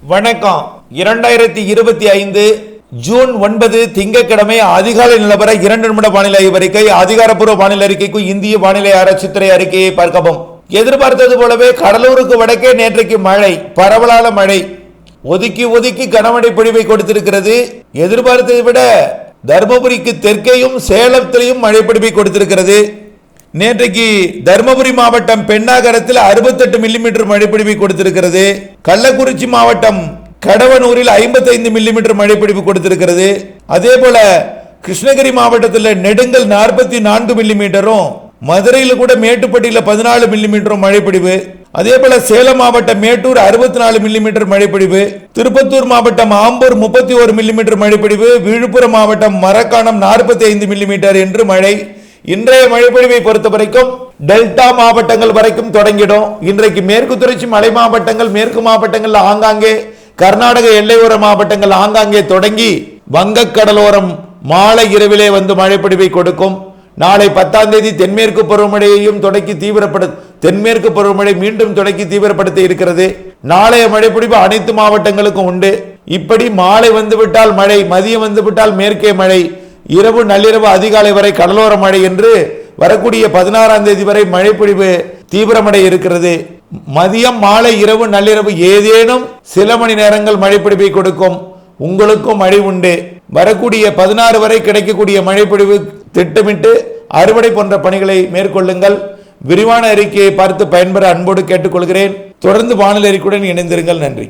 வணக்கம். 2025 ஜூன் 9 திங்கட்கிழமை அதிகாலை நிலவர 2 நிமிட வானிலை அறிக்கை. அதிகாரப்பூர்வ வானிலை அறிக்கைக்கு இந்திய வானிலை ஆராய்ச்சித்துறை அறிக்கையை பார்க்கவும். எதிர்பார்த்தது போலவே கடலூருக்கு வடக்கே நேற்றைக்கு மழை, பரவலான மழை, ஒதுக்கி ஒதுக்கி கனமழை பொழிவை கொடுத்திருக்கிறது. எதிர்பார்த்ததை விட தர்மபுரிக்கு தெற்கேயும் சேலத்திலையும் மழை பொழிவை கொடுத்திருக்கிறது. நேற்றைக்கு தர்மபுரி மாவட்டம் பெண்ணாகரத்தில் 68 மில்லிமீட்டர் மழைப்பொழிவை கொடுத்திருக்கிறது. கள்ளக்குறிச்சி மாவட்டம் கடவனூரில் 55 மில்லிமீட்டர் மழைப்பொழிவு கொடுத்திருக்கிறது. அதே போல கிருஷ்ணகிரி மாவட்டத்தில் நெடுங்கல் 44 மில்லிமீட்டரும், மதுரையில் கூட மேட்டுப்பட்டியில் 14 மில்லிமீட்டரும் மழைப்பொழிவு. அதே போல சேலம் மாவட்டம் மேட்டூர் 64 மில்லிமீட்டர் மழைப்பொழிவு, திருப்பத்தூர் மாவட்டம் ஆம்பூர் 31 மில்லிமீட்டர் மழைப்பொழிவு, விழுப்புரம் மாவட்டம் மரக்காணம் 45 மில்லிமீட்டர் என்று மழை. இன்றைய மழைப்பொழிவை பொறுத்த வரைக்கும் டெல்டா மாவட்டங்கள் வரைக்கும் தொடங்கிடும். இன்றைக்கு மேற்கு தொடர்ச்சி மலை மாவட்டங்கள், மேற்கு மாவட்டங்கள் ஆங்காங்கே, கர்நாடக எல்லையோர மாவட்டங்கள் ஆங்காங்கே தொடங்கி வங்கக்கடலோரம் மாலை இரவிலே வந்து மழைப்பொழிவை கொடுக்கும். நாளை 10ஆம் தேதி தென்மேற்கு பருவமழையையும் தொடக்கி தென்மேற்கு பருவமழை மீண்டும் தொடக்கி தீவிரப்படுத்த இருக்கிறது. நாளைய மழைப்பொழிவு அனைத்து மாவட்டங்களுக்கும் உண்டு. இப்படி மாலை வந்துவிட்டால் மழை, மதியம் வந்துவிட்டால் மேற்கே மழை, இரவு நள்ளிரவு அதிகாலை வரை கடலோர மழை என்று வரக்கூடிய 16ஆம் தேதி வரை மழைப்பொழிவு தீவிரமடை இருக்கிறது. மதியம், மாலை, இரவு, நள்ளிரவு ஏதேனும் சில மணி நேரங்கள் மழைப்பொழிவை கொடுக்கும். உங்களுக்கும் மழை உண்டு. வரக்கூடிய 16 வரை கிடைக்கக்கூடிய மழைப்பொழிவு திட்டமிட்டு அறுவடை போன்ற பணிகளை மேற்கொள்ளுங்கள். விரிவான அறிக்கையை பார்த்து பயன்பெற அன்போடு கேட்டுக்கொள்கிறேன். தொடர்ந்து வானிலை அறிக்கையுடன் இணைந்திருங்கள். நன்றி.